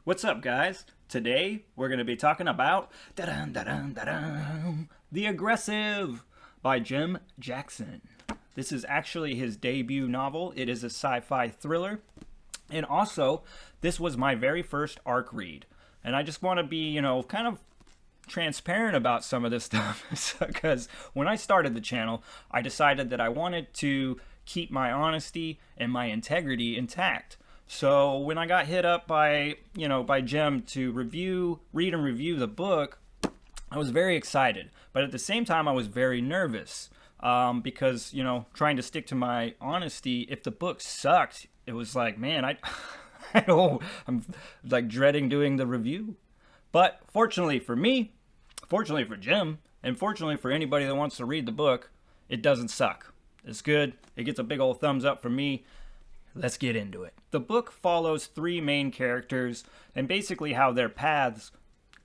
What's up, guys? Today we're going to be talking about The Aggressive by Jim Jackson. This is actually his debut novel. It is a sci-fi thriller. And also, this was my very first ARC read. And I just want to be, kind of transparent about some of this stuff because when I started the channel, I decided that I wanted to keep my honesty and my integrity intact. So when I got hit up by Jim to read and review the book, I was very excited. But at the same time, I was very nervous because, trying to stick to my honesty, if the book sucked, it was like, man, I'm like dreading doing the review. But fortunately for me, fortunately for Jim, and fortunately for anybody that wants to read the book, it doesn't suck. It's good. It gets a big old thumbs up from me. Let's get into it. The book follows three main characters and basically how their paths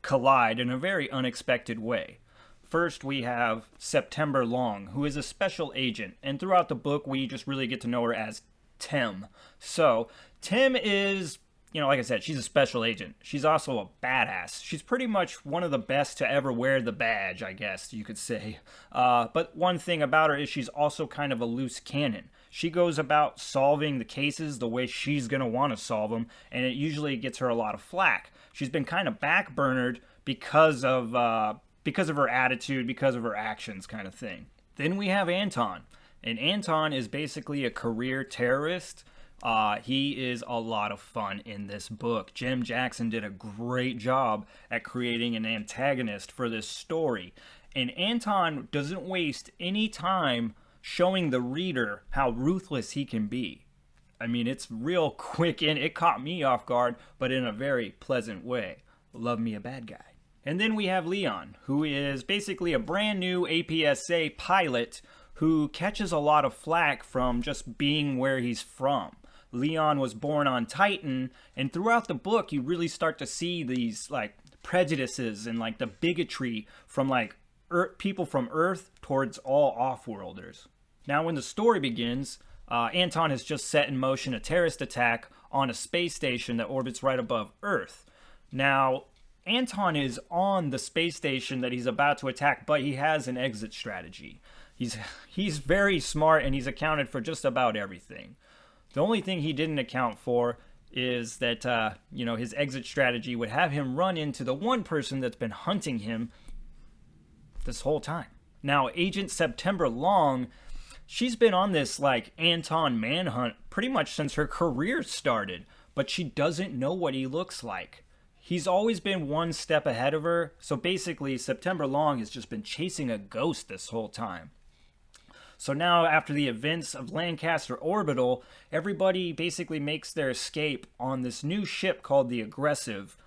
collide in a very unexpected way. First, we have September Long, who is a special agent, and throughout the book, we just really get to know her as Tim. So, Tim is, like I said, she's a special agent. She's also a badass. She's pretty much one of the best to ever wear the badge, I guess you could say. But one thing about her is she's also kind of a loose cannon. She goes about solving the cases the way she's going to want to solve them, and it usually gets her a lot of flack. She's been kind of backburnered because of her attitude, because of her actions kind of thing. Then we have Anton, and Anton is basically a career terrorist. He is a lot of fun in this book. Jim Jackson did a great job at creating an antagonist for this story. And Anton doesn't waste any time showing the reader how ruthless he can be. I mean, it's real quick and it caught me off guard, but in a very pleasant way. Love me a bad guy. And then we have Leon, who is basically a brand new APSA pilot who catches a lot of flack from just being where he's from. Leon was born on Titan, and throughout the book, you really start to see these prejudices and the bigotry from people from Earth towards all off-worlders. Now, when the story begins, Anton has just set in motion a terrorist attack on a space station that orbits right above Earth. Now, Anton is on the space station that he's about to attack, but he has an exit strategy. He's very smart, and he's accounted for just about everything. The only thing he didn't account for is that, his exit strategy would have him run into the one person that's been hunting him this whole time. Now, Agent September Long, she's been on this Anton manhunt pretty much since her career started, but she doesn't know what he looks like. He's always been one step ahead of her, so basically September Long has just been chasing a ghost this whole time. So now, after the events of Lancaster Orbital, everybody basically makes their escape on this new ship called the Aggressive.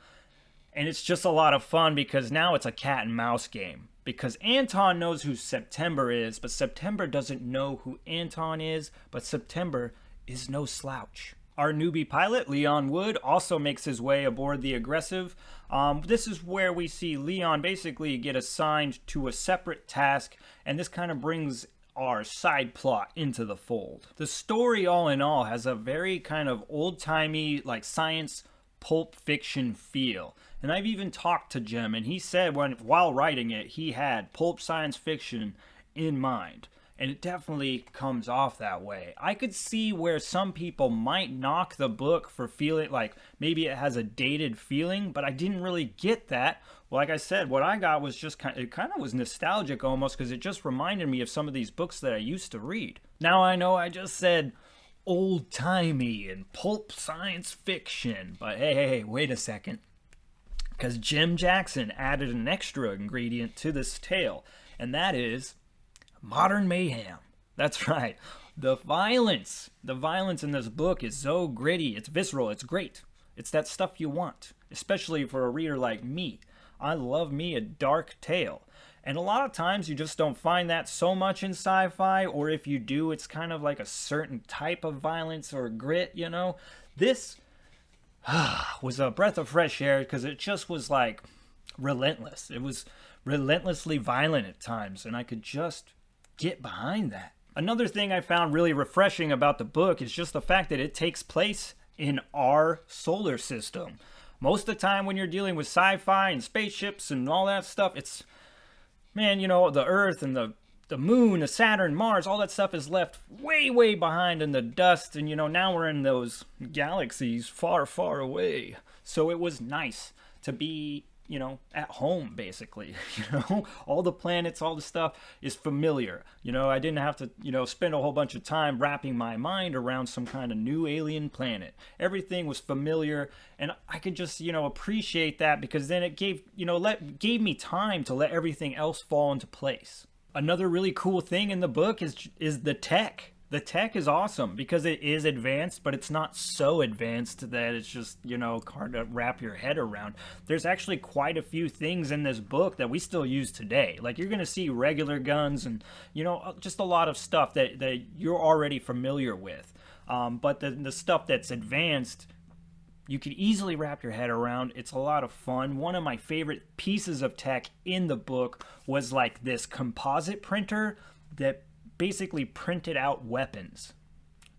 And it's just a lot of fun because now it's a cat and mouse game. Because Anton knows who September is, but September doesn't know who Anton is, but September is no slouch. Our newbie pilot, Leon Wood, also makes his way aboard the Aggressive. This is where we see Leon basically get assigned to a separate task, and this kind of brings our side plot into the fold. The story, all in all, has a very kind of old-timey, science pulp fiction feel. And I've even talked to Jim, and he said while writing it, he had pulp science fiction in mind. And it definitely comes off that way. I could see where some people might knock the book for feeling like maybe it has a dated feeling, but I didn't really get that. Like I said, what I got was just kind of was nostalgic almost because it just reminded me of some of these books that I used to read. Now I know I just said old-timey and pulp science fiction, but hey, wait a second. Because Jim Jackson added an extra ingredient to this tale, and that is modern mayhem. That's right. The violence in this book is so gritty, it's visceral, it's great. It's that stuff you want, especially for a reader like me. I love me a dark tale. And a lot of times you just don't find that so much in sci-fi, or if you do, it's kind of like a certain type of violence or grit, This was a breath of fresh air because it just was relentless. It was relentlessly violent at times, and I could just get behind that. Another thing I found really refreshing about the book is just the fact that it takes place in our solar system. Most of the time when you're dealing with sci-fi and spaceships and all that stuff, it's, man, you know, the Earth and the moon, the Saturn, Mars, all that stuff is left way, way behind in the dust. And, you know, now we're in those galaxies far, far away. So it was nice to be, you know, at home, basically. You know, all the planets, all the stuff is familiar. You know, I didn't have to, you know, spend a whole bunch of time wrapping my mind around some kind of new alien planet. Everything was familiar, and I could just, you know, appreciate that, because then it gave, you know, gave me time to let everything else fall into place. Another really cool thing in the book is the tech. The tech is awesome because it is advanced, but it's not so advanced that it's just, you know, hard to wrap your head around. There's actually quite a few things in this book that we still use today. Like, you're going to see regular guns and, you know, just a lot of stuff that you're already familiar with. But the stuff that's advanced, you can easily wrap your head around. It's a lot of fun. One of my favorite pieces of tech in the book was like this composite printer that basically printed out weapons.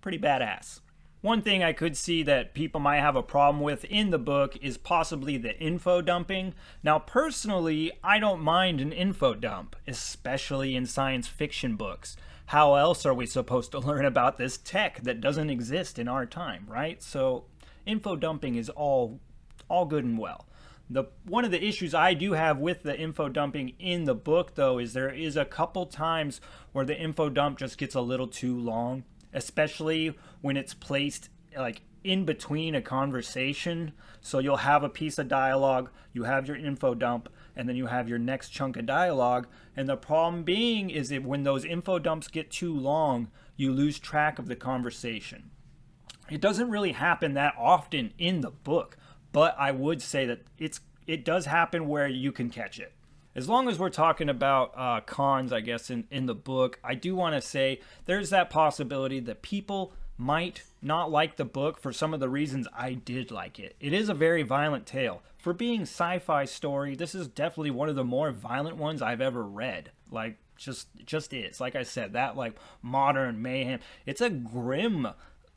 Pretty badass. One thing I could see that people might have a problem with in the book is possibly the info dumping. Now, personally, I don't mind an info dump, especially in science fiction books. How else are we supposed to learn about this tech that doesn't exist in our time, right? So info dumping is all good and well. One of the issues I do have with the info dumping in the book, though, is there is a couple times where the info dump just gets a little too long, especially when it's placed like in between a conversation. So you'll have a piece of dialogue, you have your info dump, and then you have your next chunk of dialogue. And the problem being is that when those info dumps get too long, you lose track of the conversation. It doesn't really happen that often in the book, but I would say that it does happen where you can catch it. As long as we're talking about cons, I guess, in the book, I do want to say there's that possibility that people might not like the book for some of the reasons I did like it. It is a very violent tale. For being sci-fi story, this is definitely one of the more violent ones I've ever read. Like, just is. Like I said, that like modern mayhem. It's a grim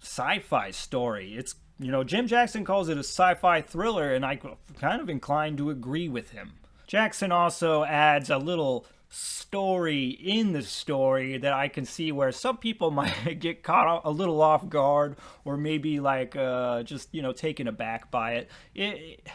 sci-fi story. It's, you know, Jim Jackson calls it a sci-fi thriller, and I'm kind of inclined to agree with him. Jackson also adds a little story in the story that I can see where some people might get caught a little off guard, or maybe like just, you know, taken aback by it.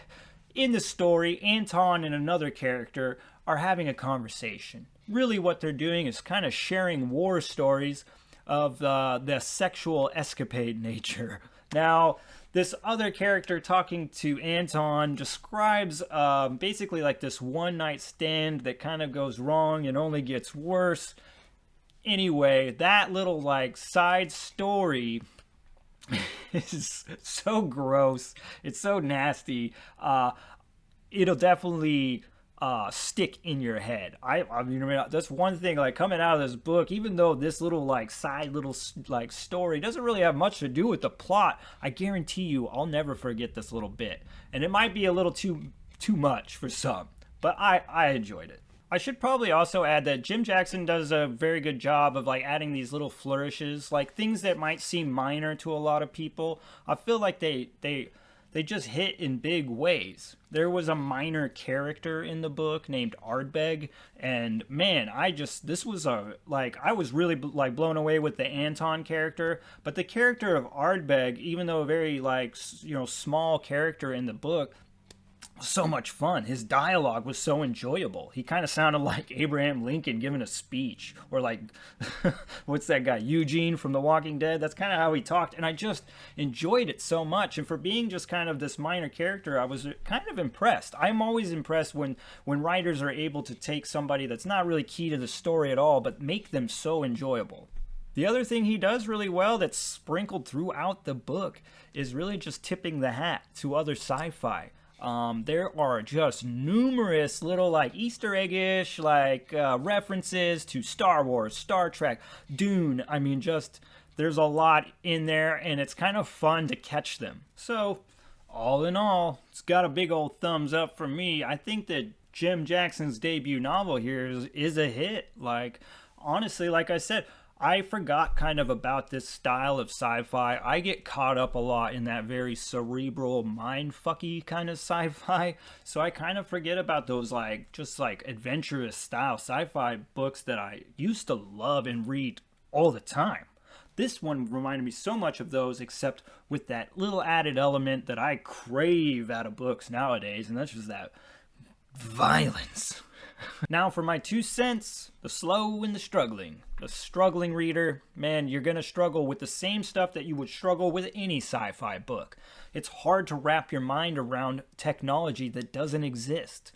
In the story, Anton and another character are having a conversation. Really what they're doing is kind of sharing war stories of the sexual escapade nature. Now, this other character talking to Anton describes basically like this one-night stand that kind of goes wrong and only gets worse. Anyway, that little like side story is so gross. It's so nasty. It'll definitely stick in your head. I mean, that's one thing, like, coming out of this book, even though this little like side little like story doesn't really have much to do with the plot, I guarantee you I'll never forget this little bit. And it might be a little too much for some, but I enjoyed it. I should probably also add that Jim Jackson does a very good job of like adding these little flourishes, like things that might seem minor to a lot of people. I feel like they just hit in big ways. There was a minor character in the book named Ardbeg, and man, I was really like blown away with the Anton character, but the character of Ardbeg, even though a very like, you know, small character in the book, so much fun. His dialogue was so enjoyable. He kind of sounded like Abraham Lincoln giving a speech, or like what's that guy, Eugene from The Walking Dead? That's kind of how he talked, and I just enjoyed it so much. And for being just kind of this minor character, I was kind of impressed. I'm always impressed when writers are able to take somebody that's not really key to the story at all, but make them so enjoyable. The other thing he does really well that's sprinkled throughout the book is really just tipping the hat to other sci-fi. There are just numerous little like Easter egg-ish like references to Star Wars, Star Trek, Dune. I mean, just there's a lot in there, and it's kind of fun to catch them. So all in all, it's got a big old thumbs up from me. I think that Jim Jackson's debut novel here is a hit. Like, honestly, like I said, I forgot kind of about this style of sci-fi. I get caught up a lot in that very cerebral, mind-fucky kind of sci-fi. So I kind of forget about those like just like adventurous style sci-fi books that I used to love and read all the time. This one reminded me so much of those, except with that little added element that I crave out of books nowadays, and that's just that violence. Now for my 2 cents, the slow and the struggling. The struggling reader, man, you're going to struggle with the same stuff that you would struggle with any sci-fi book. It's hard to wrap your mind around technology that doesn't exist.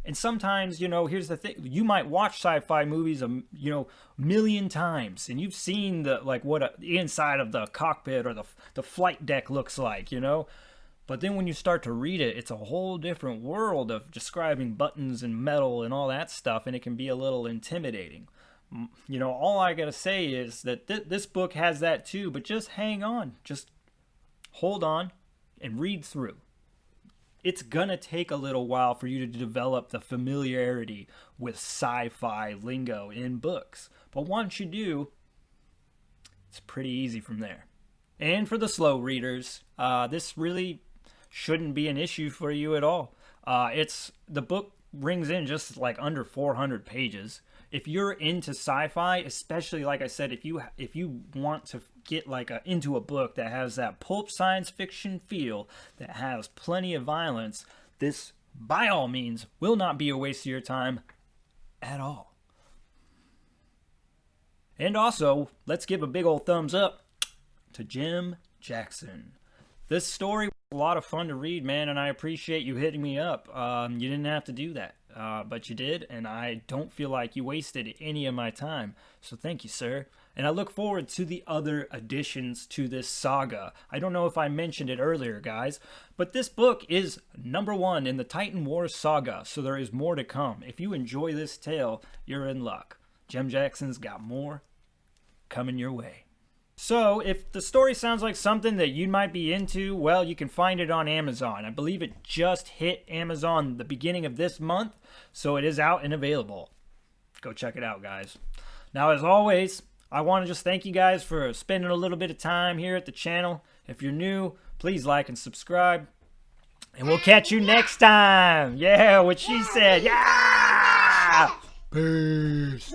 And sometimes, here's the thing. You might watch sci-fi movies, million times, and you've seen what the inside of the cockpit or the flight deck looks like, But then when you start to read it, it's a whole different world of describing buttons and metal and all that stuff, and it can be a little intimidating. All I gotta say is that this book has that too, but just hang on. Just hold on and read through. It's gonna take a little while for you to develop the familiarity with sci-fi lingo in books. But once you do, it's pretty easy from there. And for the slow readers, this really shouldn't be an issue for you at all. The book rings in just like under 400 pages. If you're into sci-fi, especially like I said, if you want to get into a book that has that pulp science fiction feel, that has plenty of violence, this by all means will not be a waste of your time at all. And also, let's give a big old thumbs up to Jim Jackson. This story was a lot of fun to read, man, and I appreciate you hitting me up. You didn't have to do that, but you did, and I don't feel like you wasted any of my time. So thank you, sir. And I look forward to the other additions to this saga. I don't know if I mentioned it earlier, guys, but this book is #1 in the Titanwar Saga, so there is more to come. If you enjoy this tale, you're in luck. Jim Jackson's got more coming your way. So, if the story sounds like something that you might be into, well, you can find it on Amazon. I believe it just hit Amazon the beginning of this month, so it is out and available. Go check it out, guys. Now, as always, I want to just thank you guys for spending a little bit of time here at the channel. If you're new, please like and subscribe, and we'll catch you next time. Yeah, what she said. Yeah! Peace.